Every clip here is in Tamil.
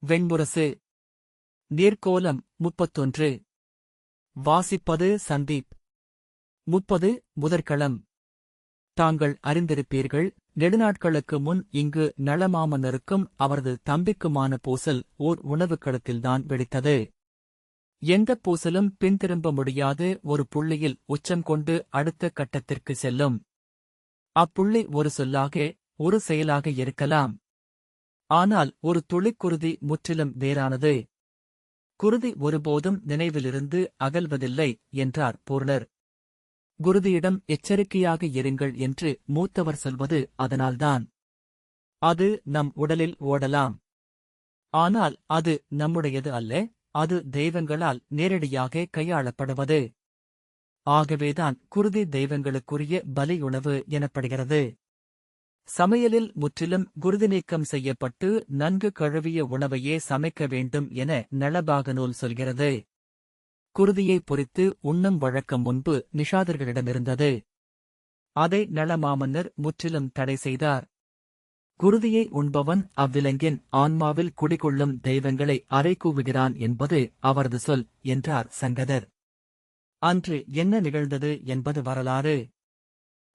வெண்முரசு. நீர்க்கோலம் 31. வாசிப்பது சந்தீப். 30. முதற்களம். தாங்கள் அறிந்திருப்பீர்கள், நெடுநாட்களுக்கு முன் இங்கு நளமாமன்னருக்கும் அவரது தம்பிக்குமான பூசல் ஓர் உணவுக்களத்தில்தான் வெடித்தது. எந்தப் பூசலும் பின்திரும்ப முடியாது ஒரு புள்ளியில் உச்சம் கொண்டு அடுத்த கட்டத்திற்கு செல்லும். அப்புள்ளி ஒரு சொல்லாக, ஒரு செயலாக இருக்கலாம். ஆனால் ஒரு துளிக்குருதி முற்றிலும் வேறானது. குருதி ஒருபோதும் நினைவிலிருந்து அகல்வதில்லை என்றார் பூர்ணர். குருதியிடம் எச்சரிக்கையாக இருங்கள் என்று மூத்தவர் சொல்வது அதனால்தான். அது நம் உடலில் ஓடலாம். ஆனால் அது நம்முடையது அல்ல, அது தெய்வங்களால் நேரடியாக கையாளப்படுவது. ஆகவேதான் குருதி தெய்வங்களுக்குரிய பலியுணவு எனப்படுகிறது. சமையலில் முற்றிலும் குருதி நீக்கம் செய்யப்பட்டு நன்கு கழுவிய உணவையே சமைக்க வேண்டும் என நளபாகநூல் சொல்கிறது. குருதியை பொரித்து உண்ணும் வழக்கம் முன்பு நிஷாதர்களிடமிருந்தது. அதை நளமாமன்னர் முற்றிலும் தடை செய்தார். குருதியை உண்பவன் அவ்விலங்கின் ஆன்மாவில் குடிகொள்ளும் தெய்வங்களை அறைகூவுகிறான் என்பது அவரது சொல் என்றார் சங்கதர். அன்று என்ன நிகழ்ந்தது என்பது வரலாறு.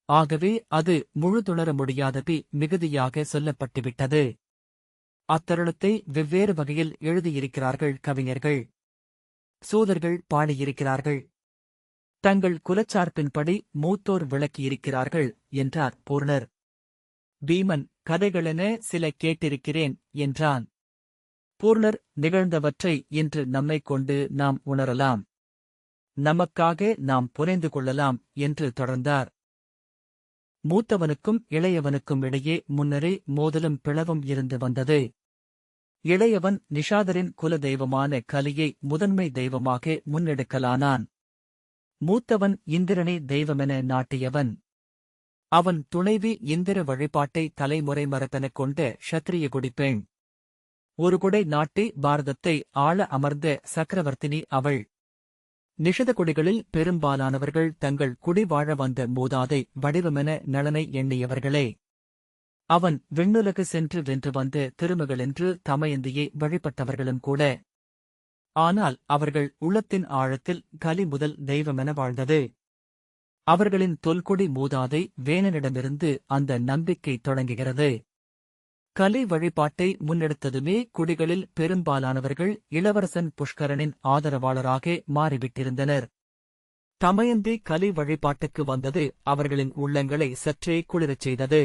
ஆகவே அது முழுதுணர முடியாதபடி மிகுதியாக சொல்லப்பட்டுவிட்டது. அத்தருணத்தை வெவ்வேறு வகையில் எழுதியிருக்கிறார்கள் கவிஞர்கள். சூதர்கள் பாடியிருக்கிறார்கள். தங்கள் குலச்சார்பின்படி மூத்தோர் விளக்கியிருக்கிறார்கள் என்றார் பூர்ணர். பீமன் கதைகளென சில கேட்டிருக்கிறேன் என்றான். பூர்ணர் நிகழ்ந்தவற்றை இன்று நம்மைக் கொண்டு நாம் உணரலாம், நமக்காக நாம் புரிந்து கொள்ளலாம் என்று தொடர்ந்தார். மூத்தவனுக்கும் இளையவனுக்கும் இடையே முன்னரே மோதலும் பிளவும் இருந்து வந்தது. இளையவன் நிஷாதரின் குல தெய்வமான கலியை முதன்மை தெய்வமாக முன்னெடுக்கலானான். மூத்தவன் இந்திரனை தெய்வமென நாட்டியவன். அவன் துணைவி இந்திர வழிபாட்டை தலைமுறை மரபெனக் கொண்ட க்ஷத்திரிய குடிப்பெண். ஒரு குடை நாட்டி பாரதத்தை ஆள அமர்ந்த சக்கரவர்த்தினி அவள். நிஷத குடிகளில் பெரும்பாலானவர்கள் தங்கள் குடி வாழ வந்த மூதாதை வடிவமென நளனை எண்ணியவர்களே. அவன் விண்ணுலகு சென்று வென்று வந்த திருமகளென்று தமயந்தியை வழிபட்டவர்களும் கூட. ஆனால் அவர்கள் உள்ளத்தின் ஆழத்தில் கலி முதல் தெய்வமென வாழ்ந்தது. அவர்களின் தொல்குடி மூதாதை வேணனிடமிருந்து அந்த நம்பிக்கை தொடங்குகிறது. கலி வழிபாட்டை முன்னெடுத்ததுமே குடிகளில் பெரும்பாலானவர்கள் இளவரசன் புஷ்கரனின் ஆதரவாளராக மாறிவிட்டிருந்தனர். தமயந்தி கலி வழிபாட்டுக்கு வந்தது அவர்களின் உள்ளங்களை சற்றே குளிரச் செய்தது.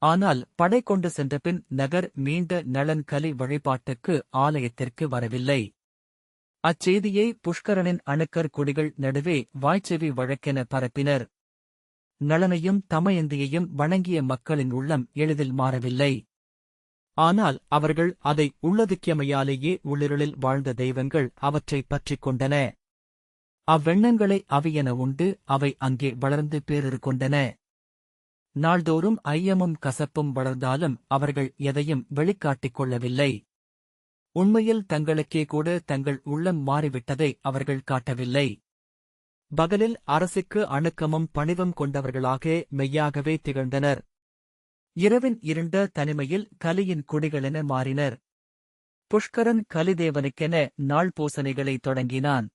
ஆனால் படை கொண்டு சென்றபின் நகர் மீண்ட நளன் கலி வழிபாட்டுக்கு ஆலயத்திற்கு வரவில்லை. அச்செய்தியை புஷ்கரனின் அணுக்கர் குடிகள் நடுவே வாய்ச்செவி வழக்கென பரப்பினர். நளனையும் தமயந்தியையும் வணங்கிய மக்களின் உள்ளம் எளிதில் மாறவில்லை. ஆனால் அவர்கள் அதை உள்ளதுக்கியமையாலேயே உள்ளிருளில் வாழ்ந்த தெய்வங்கள் அவற்றைப் பற்றிக் கொண்டன. அவ்வெண்ணங்களை அவையென உண்டு அவை அங்கே வளர்ந்து பேரிரு கொண்டன. நாள்தோறும் ஐயமும் கசப்பும் வளர்ந்தாலும் அவர்கள் எதையும் வெளிக்காட்டிக் கொள்ளவில்லை. உண்மையில் தங்களுக்கே கூட தங்கள் உள்ளம் மாறிவிட்டதை அவர்கள் காட்டவில்லை. பகலில் அரசுக்கு அணுக்கமும் பணிவும் கொண்டவர்களாக மெய்யாகவே திகழ்ந்தனர். இரவின் இருண்ட தனிமையில் கலியின் குடிகளென மாறினர். புஷ்கரன் கலிதேவனுக்கென நாள் பூசனைகளை தொடங்கினான்.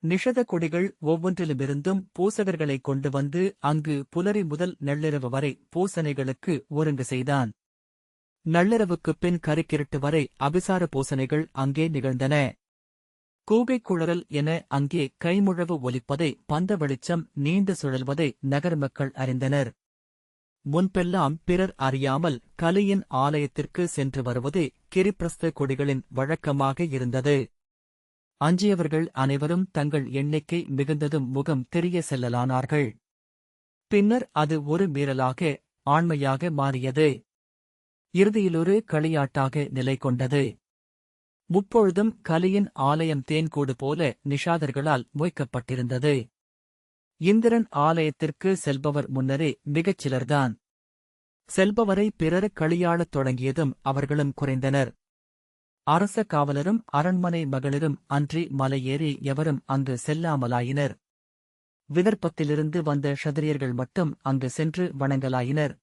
நிஷத குடிகள் ஒவ்வொன்றிலுமிருந்தும் பூசகர்களைக் கொண்டு வந்து அங்கு புலரி முதல் நள்ளிரவு வரை பூசனைகளுக்கு ஒருங்கு செய்தான். நள்ளிரவுக்குப் பின் கருக்கிருட்டு வரை அபிசார பூசனைகள் அங்கே நிகழ்ந்தன. கூகைக் குழறல் என அங்கே கைமுழவு ஒலிப்பதை, பந்த வெளிச்சம் நீண்டு சுழல்வதை நகர் மக்கள் அறிந்தனர். முன்பெல்லாம் பிறர் அறியாமல் கலியின் ஆலயத்திற்கு சென்று வருவது கிரிப்பிரஸ்த குடிகளின் வழக்கமாக இருந்தது. அஞ்சியவர்கள் அனைவரும் தங்கள் எண்ணிக்கை மிகுந்ததும் முகம் தெரிய செல்லலானார்கள். பின்னர் அது ஒரு மீறலாக ஆண்மையாக மாறியது. இறுதியிலொரு களியாட்டாக நிலை கொண்டது. முப்பொழுதும் கலியின் ஆலயம் தேன்கூடு போல நிஷாதர்களால் மொய்க்கப்பட்டிருந்தது. இந்திரன் ஆலயத்திற்கு செல்பவர் முன்னரே மிகச் சிலர்தான். செல்பவரை பிறர் களியாளத் தொடங்கியதும் அவர்களும் குறைந்தனர். அரச காவலரும் அரண்மனை மகளிரும் அன்றி மலையேறி எவரும் அங்கு செல்லாமலாயினர். விதர்ப்பத்திலிருந்து வந்த க்ஷத்திரியர்கள் மட்டும் அங்கு சென்று வணங்கலாயினர்.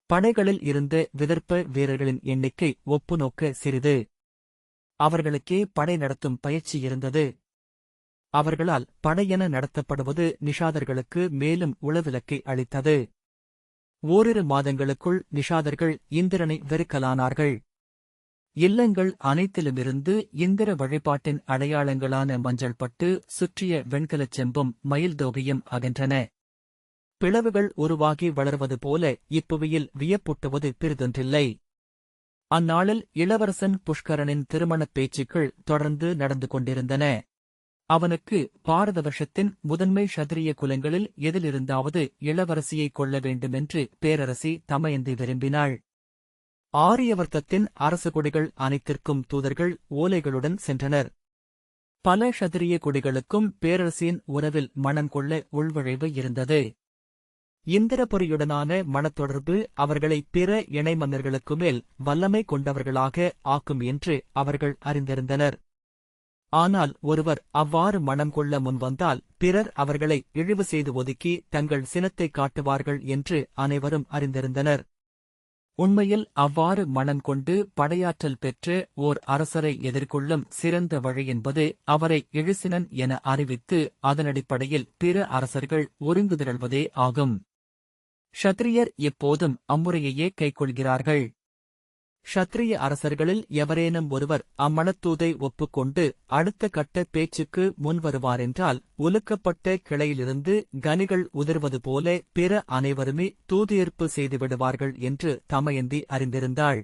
படைகளில் இருந்த விதர்ப்ப வீரர்களின் எண்ணிக்கை ஒப்புநோக்க சிறிது. அவர்களுக்கே படை நடத்தும் பயிற்சி இருந்தது. அவர்களால் படையென நடத்தப்படுவது நிஷாதர்களுக்கு மேலும் உளவிலக்கை அளித்தது. ஓரிரு மாதங்களுக்குள் நிஷாதர்கள் இந்திரனை வெறுக்கலானார்கள். இல்லங்கள் அனைத்திலுமிருந்து இந்திர வழிபாட்டின் அடையாளங்களான மஞ்சள் பட்டு சுற்றிய வெண்கலச் செம்பும் மயில்தோகையும் அகன்றன. பிளவுகள் உருவாகி வளர்வது போல இப்புவியில் வியப்பூட்டுவது பெரிதொன்றில்லை. அந்நாளில் இளவரசன் புஷ்கரனின் திருமணப் பேச்சுக்கள் தொடர்ந்து நடந்து கொண்டிருந்தன. அவனுக்கு பாரத வருஷத்தின் முதன்மை க்ஷத்திரிய குலங்களில் எதிலிருந்தாவது இளவரசியைக் கொள்ள வேண்டுமென்று பேரரசி தமயந்தி விரும்பினாள். ஆரியவர்த்தத்தின் அரசு குடிகள் அனைத்திற்கும் தூதர்கள் ஓலைகளுடன் சென்றனர். பல க்ஷத்திரிய குடிகளுக்கும் பேரரசியின் உறவில் மனம் கொள்ள உள்விழைவு இருந்தது. இந்திரபுரியுடனான மனத்தொடர்பு அவர்களை பிற இணை மன்னர்களுக்கு மேல் வல்லமை கொண்டவர்களாக ஆக்கும் என்று அவர்கள் அறிந்திருந்தனர். ஆனால் ஒருவர் அவ்வாறு மனம் கொள்ள முன்வந்தால் பிறர் அவர்களை இழிவு செய்து ஒதுக்கி தங்கள் சினத்தைக் காட்டுவார்கள் என்று அனைவரும் அறிந்திருந்தனர். உண்மையில் அவ்வாறு மனம் கொண்டு படையாற்றல் பெற்று ஓர் அரசரை எதிர்கொள்ளும் சிறந்த வழி என்பது அவரை இழிசினன் என அறிவித்து அதனடிப்படையில் பிற அரசர்கள் ஒருங்குதிரள்வதே ஆகும். க்ஷத்திரியர் எப்போதும் அம்முறையையே கைக்கொள்கிறார்கள். க்ஷத்திரிய அரசர்களில் எவரேனும் ஒருவர் அம்மணத்தூதை ஒப்புக்கொண்டு அடுத்த கட்ட பேச்சுக்கு முன்வருவாரென்றால் உலுக்கப்பட்ட கிளையிலிருந்து கனிகள் உதிர்வது போல பிற அனைவருமே தூதியர்ப்பு செய்துவிடுவார்கள் என்று தமயந்தி அறிந்திருந்தாள்.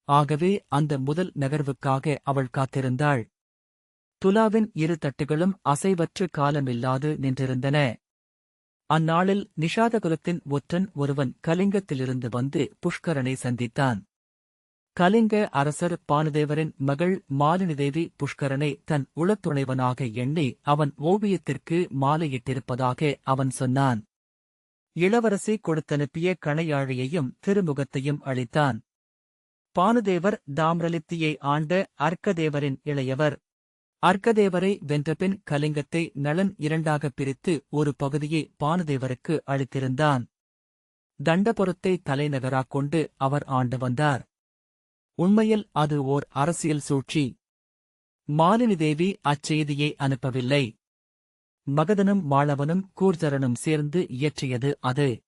ஆகவே அந்த முதல் நகர்வுக்காக அவள் காத்திருந்தாள். துலாவின் இரு தட்டுகளும் அசைவற்று காலமில்லாது நின்றிருந்தன. அந்நாளில் நிஷாதகுலத்தின் ஒற்றன் ஒருவன் கலிங்கத்திலிருந்து வந்து புஷ்கரனை சந்தித்தான். கலிங்க அரசர் பானுதேவரின் மகள் மாலினிதேவி புஷ்கரனை தன் உளத்துணைவனாக எண்ணி அவன் ஓவியத்திற்கு மாலையிட்டிருப்பதாக அவன் சொன்னான். இளவரசி கொடுத்தனுப்பிய கணையாழியையும் திருமுகத்தையும் அளித்தான். பானுதேவர் தாம்ரலிப்தியை ஆண்ட அர்க்கதேவரின் இளையவர். அர்க்கதேவரை வென்றபின் கலிங்கத்தை நளன் இரண்டாகப் பிரித்து ஒரு பகுதியை பானுதேவருக்கு அளித்திருந்தான். தண்டபுரத்தை தலைநகராக் கொண்டு அவர் ஆண்டு வந்தார். உண்மையில் அது ஓர் அரசியல் சூழ்ச்சி. மாலினிதேவி அச்செய்தியை அனுப்பவில்லை. மகதனும் மாளவனும் கூர்தரனும் சேர்ந்து இயற்றியது அது.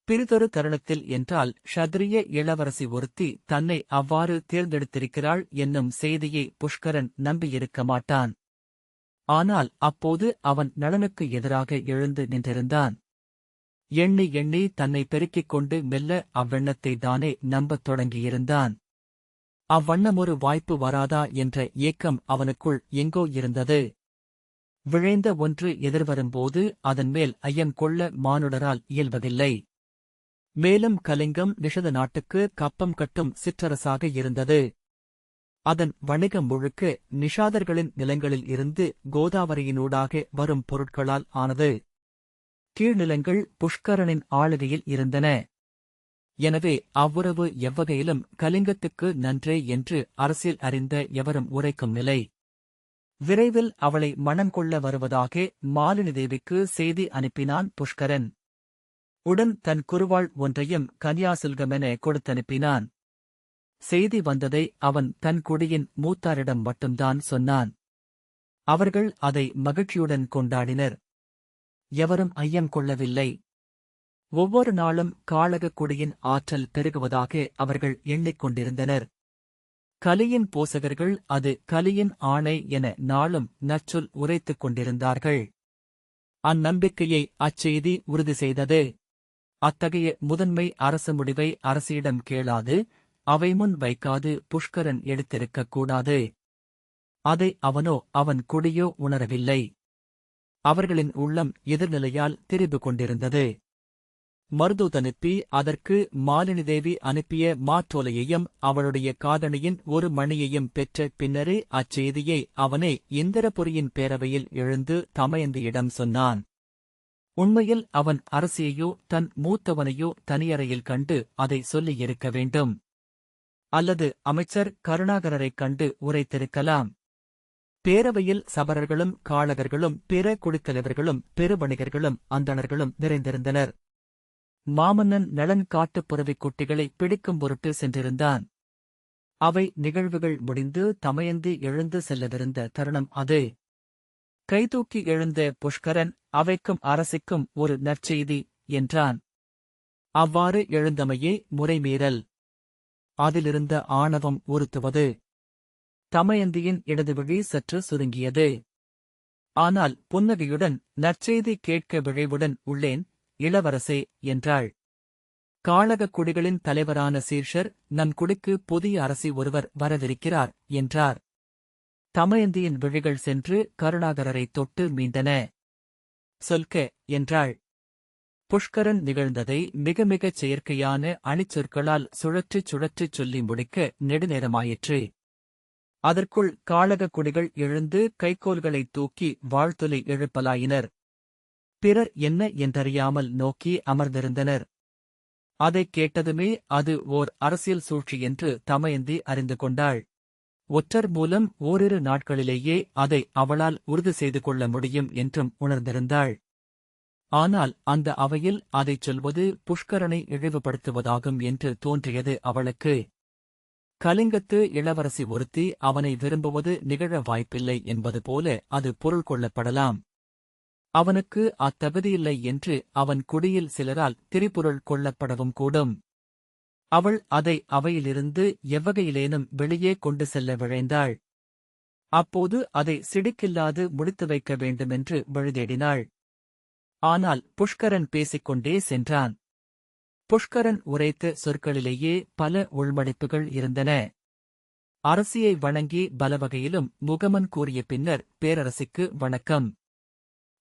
பிறிதொரு தருணத்தில் என்றால் க்ஷத்திரிய இளவரசி ஒருத்தி தன்னை அவ்வாறு தேர்ந்தெடுத்திருக்கிறாள் என்னும் செய்தியை புஷ்கரன் நம்பியிருக்க மாட்டான். ஆனால் அப்போது அவன் நளனுக்கு எதிராக எழுந்து நின்றிருந்தான். எண்ணி எண்ணி தன்னை பெருக்கிக் கொண்டு மெல்ல அவ்வெண்ணத்தை தானே நம்பத் தொடங்கியிருந்தான். அவ்வண்ணமொரு வாய்ப்பு வராதா என்ற ஏக்கம் அவனுக்குள் எங்கோ இருந்தது. விழைந்த ஒன்று எதிர்வரும்போது அதன்மேல் ஐயம் கொள்ள மானுடரால் இயல்வதில்லை. மேலும் கலிங்கம் நிஷத நாட்டுக்கு கப்பம் கட்டும் சிற்றரசாக இருந்தது. அதன் வணிகம் முழுக்க நிஷாதர்களின் நிலங்களில் இருந்து கோதாவரியினூடாக வரும் பொருட்களால் ஆனது. கீழ்நிலங்கள் புஷ்கரனின் ஆளுகையில் இருந்தன. எனவே அவ்வுறவு எவ்வகையிலும் கலிங்கத்துக்கு நன்றே என்று அரசியல் அறிந்த எவரும் உரைக்கும் நிலை. விரைவில் அவளை மணம் கொள்ள வருவதாக மாலினிதேவிக்கு செய்தி அனுப்பினான் புஷ்கரன். உடன் தன் குருவாள் ஒன்றையும் கன்யாசுல்கமென கொடுத்தனுப்பினான். செய்தி வந்ததை அவன் தன் குடியின் மூத்தாரிடம் மட்டும்தான் சொன்னான். அவர்கள் அதை மகிழ்ச்சியுடன் கொண்டாடினர். எவரும் ஐயம் கொள்ளவில்லை. ஒவ்வொரு நாளும் காளகக் குடியின் ஆற்றல் பெருகுவதாக அவர்கள் எண்ணிக்கொண்டிருந்தனர். கலியின் போசகர்கள் அது கலியின் ஆணை என நாளும் நச்சொல் உரைத்துக் கொண்டிருந்தார்கள். அந்நம்பிக்கையை அச்செய்தி உறுதி செய்தது. அத்தகைய முதன்மை அரசு முடிவை அரசியிடம் கேளாது, அவை முன் வைக்காது புஷ்கரன் எடுத்திருக்கக் கூடாது. அதை அவனோ அவன் குடியோ உணரவில்லை. அவர்களின் உள்ளம் எதிர்நிலையால் திரிபு கொண்டிருந்தது. மருதூதனுப்பி அதற்கு மாலினிதேவி அனுப்பிய மாற்றோலையையும் அவளுடைய காதணியின் ஒரு மணியையும் பெற்ற பின்னரே அச்செய்தியை அவனே இந்திரபுரியின் பேரவையில் எழுந்து தமயந்தியிடம் சொன்னான். உண்மையில் அவன் அரசியையோ தன் மூத்தவனையோ தனியறையில் கண்டு அதை சொல்லியிருக்க வேண்டும். அல்லது அமைச்சர் கருணாகரரைக் கண்டு உரைத்திருக்கலாம். பேரவையில் சபரர்களும் காளகர்களும் பிற குடித்தலைவர்களும் பெருவணிகர்களும் அந்தணர்களும் நிறைந்திருந்தனர். மாமன்னன் நளன் காட்டுப் புறவிக் குட்டிகளை பிடிக்கும் பொருட்டு சென்றிருந்தான். அவை நிகழ்வுகள் முடிந்து தமயந்தி எழுந்து செல்லவிருந்த தருணம் அது. கைதூக்கி எழுந்த புஷ்கரன் அவைக்கும் அரசிக்கும் ஒரு நற்செய்தி என்றான். அவ்வாறு எழுந்தமையே முறைமீறல். அதிலிருந்த ஆணவம் உறுத்துவது. தமயந்தியின் இடதுவிழி சற்று சுருங்கியது. ஆனால் புன்னகையுடன் நற்செய்தி கேட்க விழைவுடன் உள்ளேன் இளவரசே என்றாள். காளகக் குடிகளின் தலைவரான சீர்ஷர் நம் குடிக்கு புதிய அரசி ஒருவர் வரவிருக்கிறார் என்றார். தமயந்தியின் விழிகள் சென்று கருணாகரரைத் தொட்டு மீண்டன. சொல்க என்றாள். புஷ்கரன் நிகழ்ந்ததை மிக மிகச் செயற்கையான அணிச்சொற்களால் சுழற்றிச் சுழற்றிச் சொல்லி முடிக்க நெடுநேரமாயிற்று. அதற்குள் காளகக் குடிகள் எழுந்து கைக்கோல்களைத் தூக்கி வாழ்த்தொலி எழுப்பலாயினர். பிறர் என்ன என்றறியாமல் நோக்கி அமர்ந்திருந்தனர். அதைக் கேட்டதுமே அது ஓர் அரசியல் சூழ்ச்சி என்று தமயந்தி அறிந்து கொண்டாள். ஒற்றர் மூலம் ஓரிரு நாட்களிலேயே அதை அவளால் உறுதி செய்து கொள்ள முடியும் என்றும் உணர்ந்திருந்தாள். ஆனால் அந்த அவையில் அதைச் சொல்வது புஷ்கரனை இழிவுபடுத்துவதாகும் என்று தோன்றியது அவளுக்கு. கலிங்கத்து இளவரசி ஒருத்தி அவனை விரும்புவது நிகழ வாய்ப்பில்லை என்பது போல அது பொருள் கொள்ளப்படலாம். அவனுக்கு அத்தகுதியில்லை என்று அவன் குடியில் சிலரால் திரிபுரள் கொள்ளப்படவும் கூடும். அவள் அதை அவையிலிருந்து எவ்வகையிலேனும் வெளியே கொண்டு செல்ல விழைந்தாள். அப்போது அதை சிடுக்கில்லாது முடித்து வைக்க வேண்டுமென்று வழிதேடினாள். ஆனால் புஷ்கரன் பேசிக்கொண்டே சென்றான். புஷ்கரன் உரைத்த சொற்களிலேயே பல உள்மடிப்புகள் இருந்தன. அரசியை வணங்கி பலவகையிலும் முகமன் கூறிய பின்னர் பேரரசிக்கு வணக்கம்.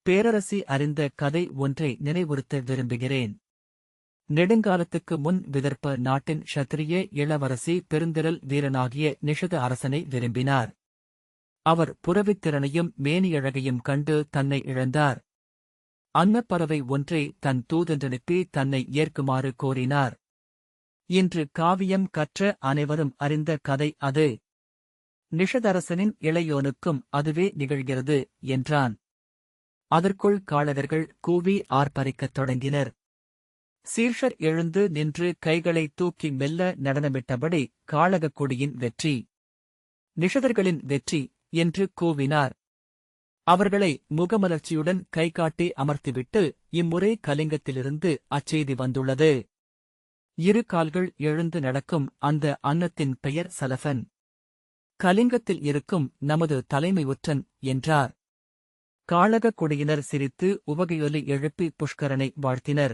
பேரரசி அறிந்த கதை ஒன்றை நினைவுறுத்த விரும்புகிறேன். நெடுங்காலத்துக்கு முன் விதர்ப்ப நாட்டின் க்ஷத்திரிய இளவரசி பெருந்திரள் வீரனாகிய நிஷத அரசனை விரும்பினார். அவர் புரவித்திறனையும் மேனியழகையும் கண்டு தன்னை இழந்தார். அன்னப்பறவை ஒன்றை தன் தூதென்றனுப்பி தன்னை ஏற்குமாறு கோரினார். இன்று காவியம் கற்ற அனைவரும் அறிந்த கதை அது. நிஷதரசனின் இளையோனுக்கும் அதுவே நிகழ்கிறது என்றான். அதற்குள் காளகர்கள் கூவி ஆர்ப்பரிக்கத் தொடங்கினர். சீர்ஷர் எழுந்து நின்று கைகளை தூக்கி மெல்ல நடனமிட்டபடி காளகக் கொடியின் வெற்றி, நிஷதர்களின் வெற்றி என்று கூவினார். அவர்களை முகமலர்ச்சியுடன் கைகாட்டி அமர்த்திவிட்டு இம்முறை கலிங்கத்திலிருந்து அச்செய்தி வந்துள்ளது. இரு கால்கள் எழுந்து நடக்கும் அந்த அன்னத்தின் பெயர் சலஃபன். கலிங்கத்தில் இருக்கும் நமது தலைமை ஒற்றன் என்றார். காளகக் கொடியினர் சிரித்து உவகையொலி எழுப்பி புஷ்கரனை வாழ்த்தினர்.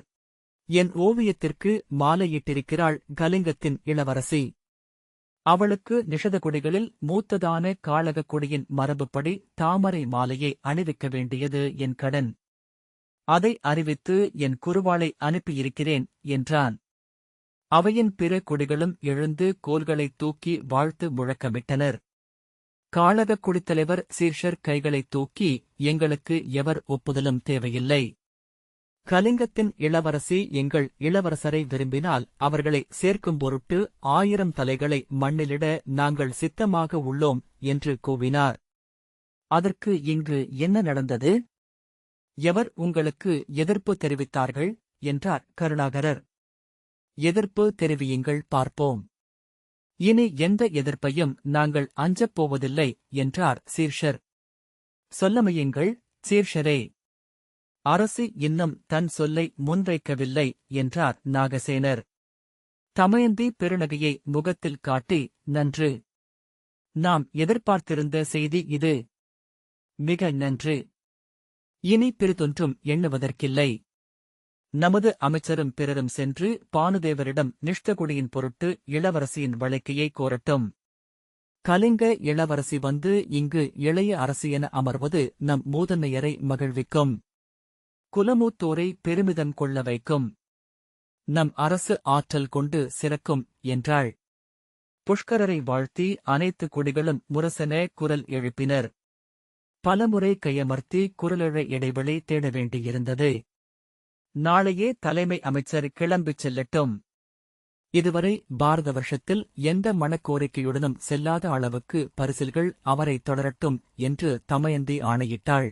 என் ஓவியத்திற்கு மாலையிட்டிருக்கிறாள் கலிங்கத்தின் இளவரசி. அவளுக்கு நிஷதகுடிகளில் மூத்ததான காளகக் கொடியின் மரபுப்படி தாமரை மாலையை அணிவிக்க வேண்டியது என் கடன். அதை அறிவித்து என் குருவாளை அனுப்பியிருக்கிறேன் என்றான். அவையின் பிற கொடிகளும் எழுந்து கோல்களைத் தூக்கி வாழ்த்து முழக்கமிட்டனர். காளகக் குடித்தலைவர் சீர்ஷர் கைகளைத் தூக்கி எங்களுக்கு எவர் ஒப்புதலும் தேவையில்லை. கலிங்கத்தின் இளவரசி எங்கள் இளவரசரை விரும்பினால் அவர்களை சேர்க்கும் பொருட்டு 1000 தலைகளை மண்ணிலிட நாங்கள் சித்தமாக உள்ளோம் என்று கூவினார். அதற்கு இங்கு என்ன நடந்தது? எவர் உங்களுக்கு எதிர்ப்பு தெரிவித்தார்கள் என்றார் கருணாகரர். எதிர்ப்பு தெரிவியுங்கள் பார்ப்போம். இனி எந்த எதிர்ப்பையும் நாங்கள் அஞ்சப் போவதில்லை என்றார் சீர்ஷர். சொல்லமையுங்கள் சீர்ஷரே. அரசி இன்னும் தன் சொல்லை முன்வைக்கவில்லை என்றார் நாகசேனர். தமயந்தி பெருநகையை முகத்தில் காட்டி நன்று. நாம் எதிர்பார்த்திருந்த செய்தி இது. மிக நன்று. இனி பிறிதொன்றும் எண்ணுவதற்கில்லை. நமது அமைச்சரும் பிறரும் சென்று பானுதேவரிடம் நிஷ்டகுடியின் பொருட்டு இளவரசியின் வளைக்கையை கோரட்டும். கலிங்க இளவரசி வந்து இங்கு இளைய அரசியென அமர்வது நம் மூதன்மையரை மகிழ்விக்கும். குலமூத்தோரை பெருமிதம் கொள்ள வைக்கும். நம் அரசு ஆற்றல் கொண்டு சிறக்கும் என்றாள். புஷ்கரரை வாழ்த்தி அனைத்து குடிகளும் முரசென குரல் எழுப்பினர். பலமுறை கையமர்த்தி குரலெழ இடைவெளி தேட வேண்டியிருந்தது. நாளையே தலைமை அமைச்சர் கிளம்பிச் செல்லட்டும். இதுவரை பாரத வருஷத்தில் எந்த மனக்கோரிக்கையுடனும் செல்லாத அளவுக்கு பரிசில்கள் அவரை தொடரட்டும் என்று தமயந்தி ஆணையிட்டாள்.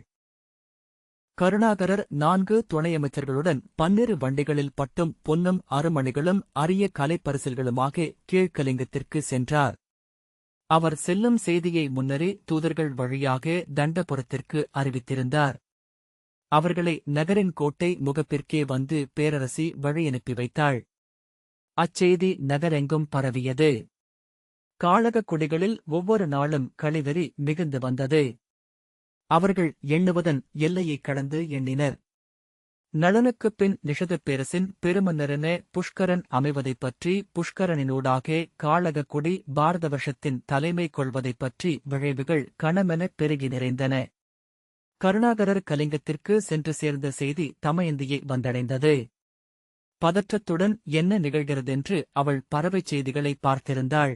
கருணாகரர் 4 துணையமைச்சர்களுடன் 12 வண்டிகளில் பட்டும் பொன்னும் அருமணிகளும் அரிய கலைப்பரிசில்களுமாக கீழ்கலிங்கத்திற்கு சென்றார். அவர் செல்லும் செய்தியை முன்னரே தூதர்கள் வழியாக தண்டபுரத்திற்கு அறிவித்திருந்தார். அவர்களை நகரின் கோட்டை முகப்பிற்கே வந்து பேரரசி வழியனுப்பி வைத்தாள். அச்செய்தி நகரெங்கும் பரவியது. காளகக் குடிகளில் ஒவ்வொரு நாளும் களிவெறி மிகுந்து வந்தது. அவர்கள் எண்ணுவதன் எல்லையைக் கடந்து எண்ணினர். நளனுக்குப் பின் நிஷதப் பேரரசின் பெருமன்னரென புஷ்கரன் அமைவதைப் பற்றி, புஷ்கரனினூடாக காளகக் குடி பாரத வருஷத்தின் தலைமை கொள்வதைப் பற்றி விழைவுகள் கணமெனப் பெருகி நிறைந்தன. கருணாகரர் கலிங்கத்திற்கு சென்று சேர்ந்த செய்தி தமயந்தியை வந்தடைந்தது. பதற்றத்துடன் என்ன நிகழ்கிறதென்று அவள் பறவைச் செய்திகளை பார்த்திருந்தாள்.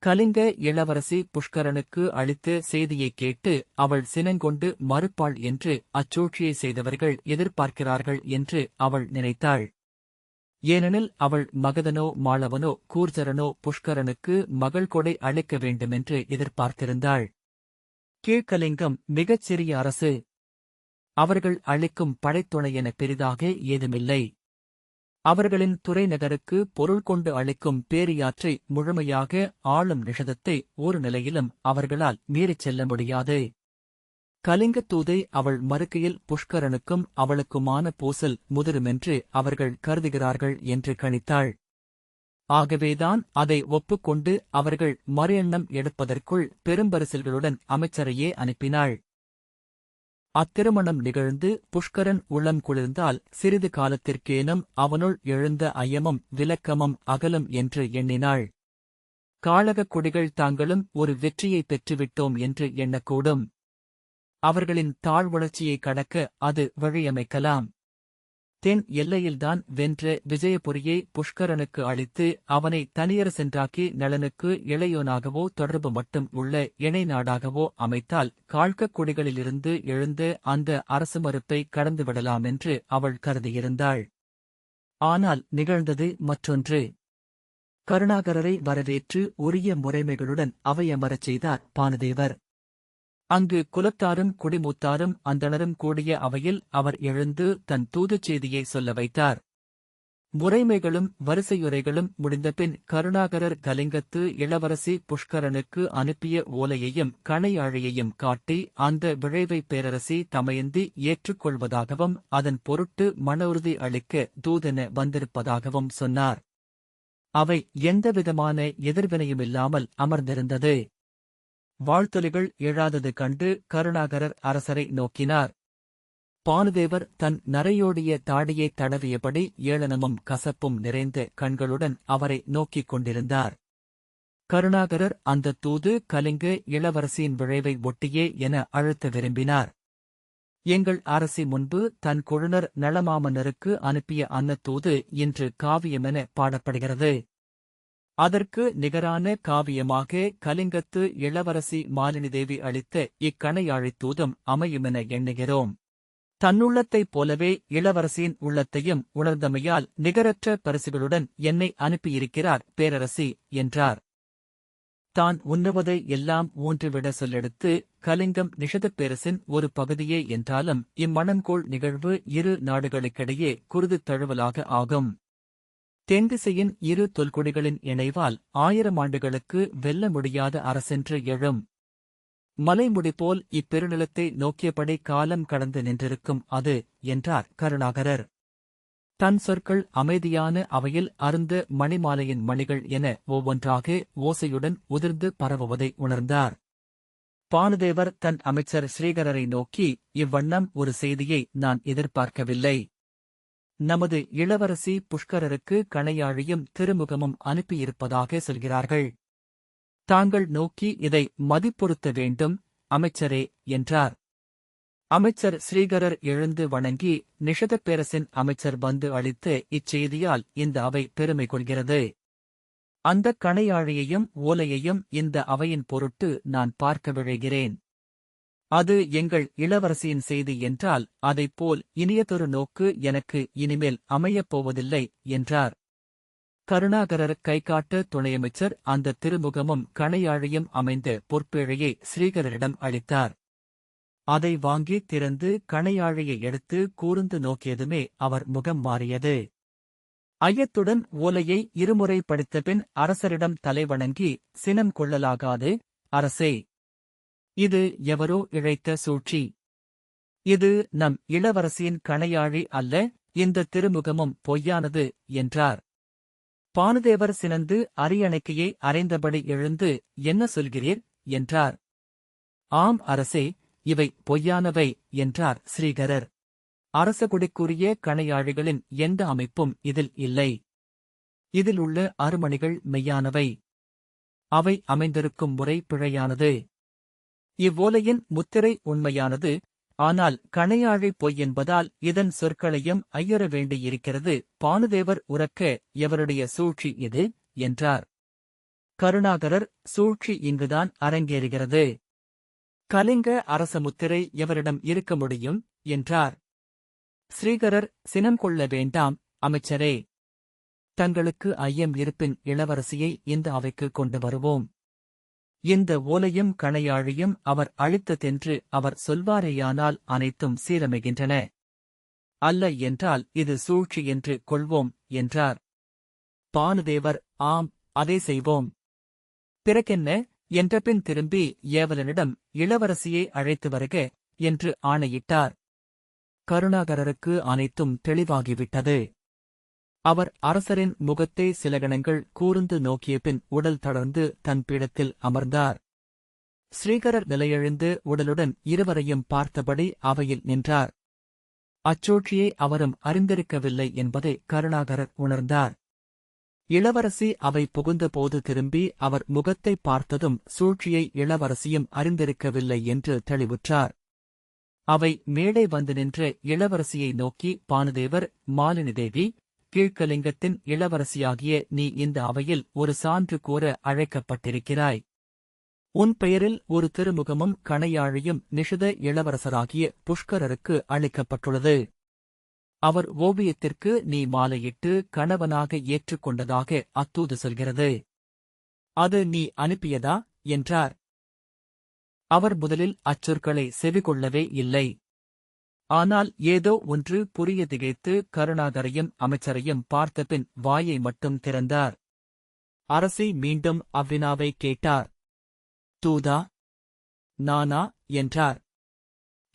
கலிங்க இளவரசி புஷ்கரனுக்கு அளித்த செய்தியைக் கேட்டு அவள் சினங்கொண்டு மறுப்பாள் என்று அச்சூழ்ச்சியை செய்தவர்கள் எதிர்பார்க்கிறார்கள் என்று அவள் நினைத்தாள். ஏனெனில் அவள் மகதனோ மாளவனோ கூர்ச்சரனோ புஷ்கரனுக்கு மகள் கொடை அளிக்க வேண்டுமென்று எதிர்பார்த்திருந்தாள். கீழ்கலிங்கம் மிகச் சிறிய அரசு. அவர்கள் அளிக்கும் படைத்துணை என பெரிதாக ஏதுமில்லை. அவர்களின் துறைநகருக்கு பொருள் கொண்டு அளிக்கும் பேரியாற்றை முழுமையாக ஆளும் நிஷதத்தை ஒரு நிலையிலும் அவர்களால் மீறிச் செல்ல முடியாது. கலிங்கத் தூதை அவள் மறுக்கையில் புஷ்கரனுக்கும் அவளுக்குமான பூசல் முதிருமென்று அவர்கள் கருதுகிறார்கள் என்று கணித்தாள். ஆகவேதான் அதை ஒப்புக்கொண்டு அவர்கள் மறு-எண்ணம் எடுப்பதற்குள் பெரும்பரிசில்களுடன் அமைச்சரையே அனுப்பினாள். அத்திருமணம் நிகழ்ந்து புஷ்கரன் உள்ளம் குளிர்ந்தால் சிறிது காலத்திற்கேனும் அவனுள் எழுந்த ஐயமும் விலக்கமும் அகலும் என்று எண்ணினாள். காளகக் குடிகள் தாங்களும் ஒரு வெற்றியைப் பெற்றுவிட்டோம் என்று எண்ணக்கூடும். அவர்களின் தாழ்வளர்ச்சியைக் கடக்க அது வழியமைக்கலாம். தென் எல்லையில்தான் வென்ற விஜயபுரியை புஷ்கரனுக்கு அளித்து அவனை தனியரசென்றாக்கி நளனுக்கு இளையோனாகவோ தொடர்பு மட்டும் உள்ள இணை நாடாகவோ அமைத்தால் காழ்கக் குடிகளிலிருந்து எழுந்த அந்த அரசு மறுப்பை கடந்துவிடலாமென்று அவள் கருதியிருந்தாள். ஆனால் நிகழ்ந்தது மற்றொன்று. கருணாகரரை வரவேற்று உரிய முறைமைகளுடன் அவையமரச் செய்தார் பானுதேவர். அங்கு குலத்தாரும் குடிமூத்தாரும் அந்தணரும் கூடிய அவையில் அவர் எழுந்து தன் தூதுச் செய்தியை சொல்ல வைத்தார். முறைமைகளும் வரிசையுரைகளும் முடிந்தபின் கருணாகரர் கலிங்கத்து இளவரசி புஷ்கரனுக்கு அனுப்பிய ஓலையையும் கணையாழியையும் காட்டி அந்த விழைவைப் பேரரசி தமயந்தி ஏற்றுக்கொள்வதாகவும் அதன் பொருட்டு மன உறுதி அளிக்க தூதென வந்திருப்பதாகவும் சொன்னார். அவை எந்தவிதமான எதிர்வினையுமில்லாமல் அமர்ந்திருந்தது. வாழ்த்தொலிகள் எழாதது கண்டு கருணாகரர் அரசரை நோக்கினார். பானுதேவர் தன் நரையோடிய தாடியைத் தடவியபடி ஏளனமும் கசப்பும் நிறைந்த கண்களுடன் அவரை நோக்கிக் கொண்டிருந்தார். கருணாகரர் அந்த தூது கலிங்க இளவரசியின் விழைவை ஒட்டியே என அழுத்த விரும்பினார். எங்கள் அரசி முன்பு தன் கொழுனர் நளமாமன்னருக்கு அனுப்பிய அன்னத்தூது இன்று காவியமென பாடப்படுகிறது. அதற்கு நிகரான காவியமாக கலிங்கத்து இளவரசி மாலினிதேவி அளித்த இக்கணையாழித் தூதும் அமையுமென எண்ணுகிறோம். தன்னுள்ளத்தைப் போலவே இளவரசியின் உள்ளத்தையும் உணர்ந்தமையால் நிகரற்ற பரிசுகளுடன் என்னை அனுப்பியிருக்கிறார் பேரரசி என்றார். தான் உண்ணுவதை எல்லாம் ஊன்றிவிட சொல்லெடுத்து கலிங்கம் நிஷதப் பேரரசின் ஒரு பகுதியே என்றாலும் இம்மணங்கோள் நிகழ்வு இரு நாடுகளுக்கிடையே குருதித் தழுவலாக ஆகும். தென்திசையின் இரு தொல்குடிகளின் இணைவால் 1000 ஆண்டுகளுக்கு வெல்ல முடியாத அரசென்று எழும். மலைமுடிபோல் இப்பெருநிலத்தை நோக்கியபடி காலம் கடந்து நின்றிருக்கும் அது என்றார் கருணாகரர். தன் சொற்கள் அமைதியான அவையில் அருந்த மணிமாலையின் மணிகள் என ஒவ்வொன்றாக ஓசையுடன் உதிர்ந்து பரவுவதை உணர்ந்தார். பானுதேவர் தன் அமைச்சர் ஸ்ரீகரரை நோக்கி, இவ்வண்ணம் ஒரு செய்தியை நான் எதிர்பார்க்கவில்லை. நமது இளவரசி புஷ்கரருக்கு கணையாழியும் திருமுகமும் அனுப்பியிருப்பதாக சொல்கிறார்கள். தாங்கள் நோக்கி இதை மதிப்பொருத்த வேண்டும் அமைச்சரே என்றார். அமைச்சர் ஸ்ரீகரர் எழுந்து வணங்கி, நிஷதப் பேரரசின் அமைச்சர் வந்து அளித்த இச்செய்தியால் இந்த அவை பெருமை கொள்கிறது. அந்தக் கணையாழியையும் ஓலையையும் இந்த அவையின் பொருட்டு நான் பார்க்க விழைகிறேன். அது எங்கள் இளவரசியின் செய்தி என்றால் அதைப்போல் இனியதொரு நோக்கு எனக்கு இனிமேல் அமையப் போவதில்லை என்றார். கருணாகரர் கைகாட்ட துணையமைச்சர் அந்த திருமுகமும் கணையாழியும் அமைந்த பொற்பேழையை ஸ்ரீகரரிடம் அளித்தார். அதை வாங்கி திறந்து கணையாழியை எடுத்து கூர்ந்து நோக்கியதுமே அவர் முகம் மாறியது. ஐயத்துடன் ஓலையை இருமுறை படித்தபின் அரசரிடம் தலைவணங்கி சினம் கொள்ளலாகாது, அரசே. இது எவரோ இழைத்த சூழ்ச்சி. இது நம் இளவரசியின் கணையாழி அல்ல, இந்த திருமுகமும் பொய்யானது, என்றார். பானுதேவர் சினந்து அரியணைக்கையை அறைந்தபடி எழுந்து, என்ன சொல்கிறீர், என்றார். ஆம் அரசே, இவை பொய்யானவை, என்றார் ஸ்ரீகரர். அரசகுடிக்குரிய கணையாழிகளின் எந்த அமைப்பும் இதில் இல்லை. இதில் உள்ள அருமணிகள் மெய்யானவை. அவை அமைந்திருக்கும் முறை பிழையானது. இவ்வோலையின் முத்திரை உண்மையானது, ஆனால் கணையாழி பொய் என்பதால் இதன் சொற்களையும் ஐயற வேண்டியிருக்கிறது. பானுதேவர் உரக்க, எவருடைய சூழ்ச்சி இது, என்றார். கருணாகரர், சூழ்ச்சி இங்குதான் அரங்கேறுகிறது. கலிங்க அரச முத்திரை எவரிடம் இருக்க முடியும், என்றார். ஸ்ரீகரர், சினம் கொள்ள வேண்டாம் அமைச்சரே. தங்களுக்கு ஐயம் இருப்பின் இளவரசியை இந்த அவைக்கு கொண்டு வருவோம். இந்த ஓலையும் கணையாழியும் அவர் அளித்ததென்று அவர் சொல்வாரேயானால் அனைத்தும் சீரமைகின்றன. அல்ல என்றால் இது சூழ்ச்சி என்று கொள்வோம், என்றார். பானுதேவர், ஆம், அதை செய்வோம். பிறகென்ன, என்றபின் திரும்பி ஏவலனிடம் இளவரசியை அழைத்து வருக, என்று ஆணையிட்டார். கருணாகரருக்கு அனைத்தும் தெளிவாகிவிட்டது. அவர் அரசரின் முகத்தை சில கணங்கள் கூர்ந்து நோக்கியபின் உடல் தளர்ந்து தன் பீடத்தில் அமர்ந்தார். ஸ்ரீகரர் நிலையெழுந்து உடலுடன் இருவரையும் பார்த்தபடி அவையில் நின்றார். அச்சூழ்ச்சியை அவரும் அறிந்திருக்கவில்லை என்பதை கருணாகரர் உணர்ந்தார். இளவரசி அவை புகுந்தபோது திரும்பி அவர் முகத்தை பார்த்ததும் சூழ்ச்சியை இளவரசியும் அறிந்திருக்கவில்லை என்று தெளிவுற்றார். அவை மேடை வந்து நின்ற இளவரசியை நோக்கி, பானுதேவர், மாலினி தேவி, கீழ்க்கலிங்கத்தின் இளவரசியாகிய நீ இந்த அவையில் ஒரு சான்று கூற அழைக்கப்பட்டிருக்கிறாய். உன் பெயரில் ஒரு திருமுகமும் கணையாழியும் நிஷித இளவரசராகிய புஷ்கரருக்கு அளிக்கப்பட்டுள்ளது. அவர் ஓவியத்திற்கு நீ மாலையிட்டு கணவனாக ஏற்றுக்கொண்டதாக அத்தூது சொல்கிறது. அது நீ அனுப்பியதா, என்றார். அவர் முதலில் அச்சொற்களை செவிகொள்ளவே இல்லை. ஆனால் ஏதோ ஒன்று புரிய திகைத்து கருணாகரையும் அமைச்சரையும் பார்த்தபின் வாயை மட்டும் திறந்தார். அரசி மீண்டும் அவ்வினாவை கேட்டார். தூதா? நானா, என்றார்.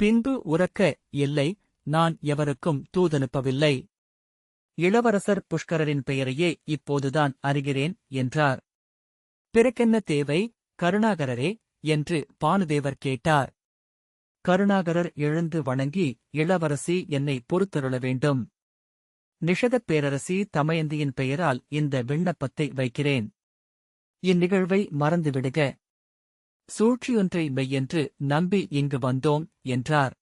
பின்பு உரக்க, இல்லை, நான் எவருக்கும் தூதனுப்பவில்லை. இளவரசர் புஷ்கரரின் பெயரையே இப்போதுதான் அறிகிறேன், என்றார். பிறக்கென்ன தேவை, கருணாகரரே, என்று பானுதேவர் கேட்டார். கருணாகரர் எழுந்து வணங்கி, இளவரசி என்னை பொறுத்தருள வேண்டும். நிஷதப் பேரரசி தமயந்தியின் பெயரால் இந்த விண்ணப்பத்தை வைக்கிறேன். இந்நிகழ்வை மறந்துவிடுக. சூழ்ச்சியொன்றை மெய்யென்று நம்பி இங்கு வந்தோம், என்றார்.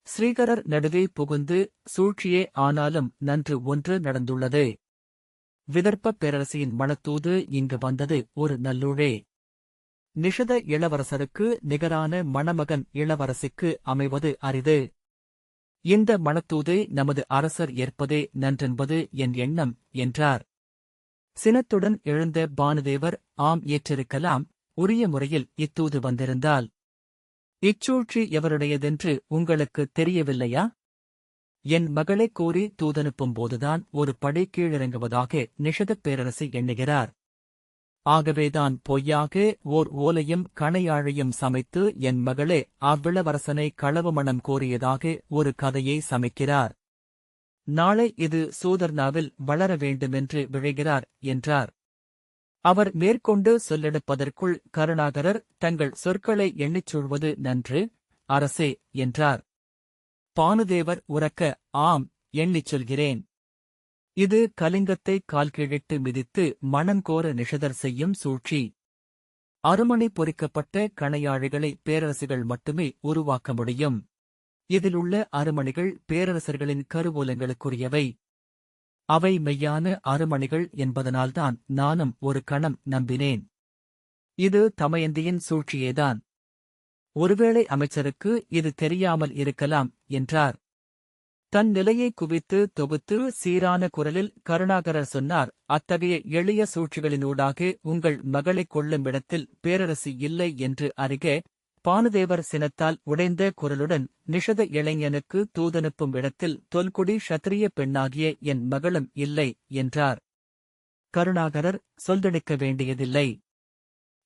ஸ்ரீகரர் நடுவே புகுந்து, சூழ்ச்சியே ஆனாலும் நன்று ஒன்று நடந்துள்ளது. விதர்ப்பப் பேரரசியின் மணத்தூது இங்கு வந்தது ஒரு நல்லூழே. நிஷத இளவரசருக்கு நிகரான மணமகன் இளவரசிக்கு அமைவது அரிது. இந்த மணத்தூதை நமது அரசர் ஏற்பதே நன்றென்பது என் எண்ணம், என்றார். சினத்துடன் எழுந்த பானுதேவர், ஆம், ஏற்றிருக்கலாம், உரிய முறையில் இத்தூது வந்திருந்தால். இச்சூழ்ச்சி எவருடையதென்று உங்களுக்கு தெரியவில்லையா? என் மகளைக் கோரி தூதனுப்பும்போதுதான் ஒரு படை கீழிறங்குவதாக நிஷதப் பேரரசி எண்ணுகிறார். ஆகவேதான் பொய்யாக ஓர் ஓலையும் கணையாழையும் சமைத்து என் மகளே அவ்விளவரசனை களவு மணம் கோரியதாக ஒரு கதையை சமைக்கிறார். நாளை இது சூதர்னாவில் வளர வேண்டுமென்று விழைகிறார், என்றார். அவர் மேற்கொண்டு சொல்லெடுப்பதற்குள் கருணாகரர் தங்கள் சொற்களை எண்ணிச் சொல்வது நன்று, அரசே, என்றார். பானுதேவர் உரக்க, ஆம், எண்ணிச் சொல்கிறேன். இது கலிங்கத்தை கால்கீழிட்டு மிதித்து மணங்கோர நிஷதர் செய்யும் சூழ்ச்சி. அருமணி பொறிக்கப்பட்ட கணையாழிகளை பேரரசுகள் மட்டுமே உருவாக்க முடியும். இதிலுள்ள அருமணிகள் பேரரசர்களின் கருவூலங்களுக்குரியவை. அவை மெய்யான அருமணிகள் என்பதனால்தான் நானும் ஒரு கணம் நம்பினேன். இது தமயந்தியின் சூழ்ச்சியேதான். ஒருவேளை அமைச்சருக்கு இது தெரியாமல் இருக்கலாம், என்றார். தன் நிலையை குவித்து தொகுத்து சீரான குரலில் கருணாகரர் சொன்னார். அத்தகைய எளிய சூழ்ச்சிகளினூடாக உங்கள் மகளைக் கொள்ளுமிடத்தில் பேரரசி இல்லை என்று அறிக. பானுதேவர் சினத்தால் உடைந்த குரலுடன் நிஷத இளைஞனுக்கு தூதனுப்பும் இடத்தில் தொல்குடி ஷத்திரிய பெண்ணாகிய என் மகளும் இல்லை என்றார். கருணாகரர் சொல்தடிக்க வேண்டியதில்லை.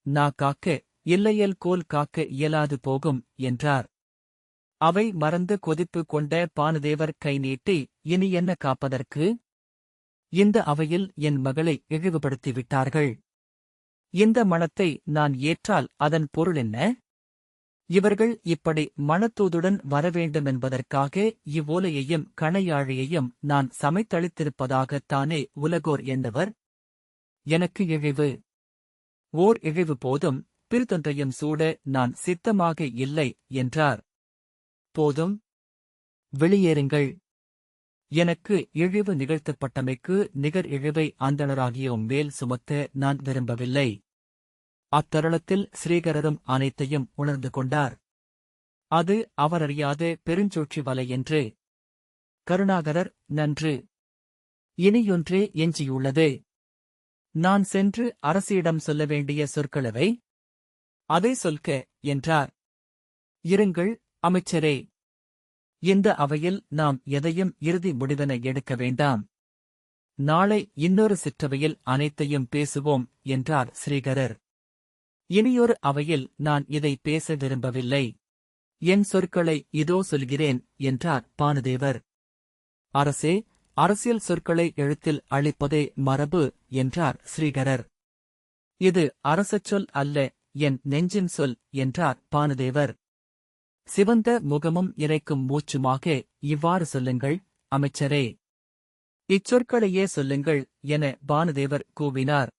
நா காக்க இல்லையல் கோல் காக்க இயலாது போகும் என்றார். அவை மறந்து கொதிப்பு கொண்ட பானுதேவர் கை நீட்டி, இனி என்ன காப்பதற்கு? இந்த அவையில் என் மகளை இழிவுபடுத்திவிட்டார்கள். இந்த மணத்தை நான் ஏற்றால் அதன் பொருள் என்ன? இவர்கள் இப்படி மணத்தூதுடன் வரவேண்டுமென்பதற்காக இவ்வோலையையும் கணையாழியையும் நான் சமைத்தளித்திருப்பதாகத்தானே உலகோர் எண்ணவர்? எனக்கு இழிவு. ஓர் இழிவு போதும், பிறிதொன்றையும் சூட நான் சித்தமாக இல்லை என்றார். போதும், வெளியேறுங்கள். எனக்கு இழிவு நிகழ்த்தப்பட்டமைக்கு நிகர் இழிவை அந்தணராகியோம் மேல் சுமத்த நான் விரும்பவில்லை. அத்தருணத்தில் ஸ்ரீகரரும் அனைத்தையும் உணர்ந்து கொண்டார். அது அவரறியாத பெருஞ்சூழ்ச்சி வலை என்று. கருணாகரர், நன்று. இனியொன்றே எஞ்சியுள்ளது. நான் சென்று அரசியிடம் சொல்ல வேண்டிய சொற்களவை? அதை சொல்க என்றார். இருங்கள் அமைச்சரே. இந்த அவையில் நாம் எதையும் இறுதி முடிவென எடுக்க வேண்டாம். நாளை இன்னொரு சிற்றவையில் அனைத்தையும் பேசுவோம் என்றார் ஸ்ரீகரர். இனியொரு அவையில் நான் இதை பேச விரும்பவில்லை. என் சொற்களை இதோ சொல்கிறேன் என்றார் பானுதேவர். அரசே, அரசியல் சொற்களை எழுத்தில் அளிப்பதே மரபு என்றார் ஸ்ரீகரர். இது அரசச் சொல் அல்ல, என் நெஞ்சின் சொல் என்றார் பானுதேவர். சிவந்த முகமும் இறைக்கும் மூச்சுமாக இவ்வாறு சொல்லுங்கள் அமைச்சரே. இச்சொற்களையே சொல்லுங்கள் என பானுதேவர் கூவினார்.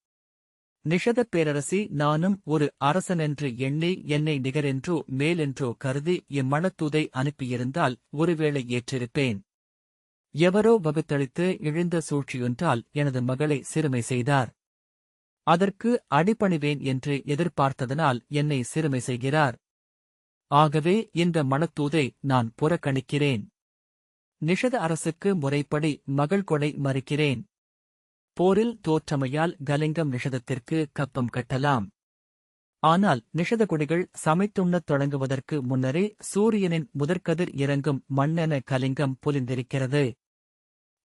நிஷதப் பேரரசி, நானும் ஒரு அரசனென்று எண்ணி என்னை நிகரென்றோ மேலென்றோ கருதி இம்மணத்தூதை அனுப்பியிருந்தால் ஒருவேளை ஏற்றிருப்பேன். எவரோ வகுத்தளித்து இழிந்த சூழ்ச்சியொன்றால் எனது மகளை சிறுமை செய்தார். அதற்கு அடிபணிவேன் என்று எதிர்பார்த்ததனால் என்னை சிறுமை செய்கிறார். ஆகவே இந்த மணத்தூதை நான் புறக்கணிக்கிறேன். நிஷத அரசுக்கு முறைப்படி மகள் கொடை மறுக்கிறேன். போரில் தோற்றமையால் கலிங்கம் நிஷதத்திற்கு கப்பம் கட்டலாம். ஆனால் நிஷத குடிகள் சமைத்துண்ணத் தொடங்குவதற்கு முன்னரே சூரியனின் முதற்கதிர் இறங்கும் மண்ணென கலிங்கம் பொலிந்திருக்கிறது.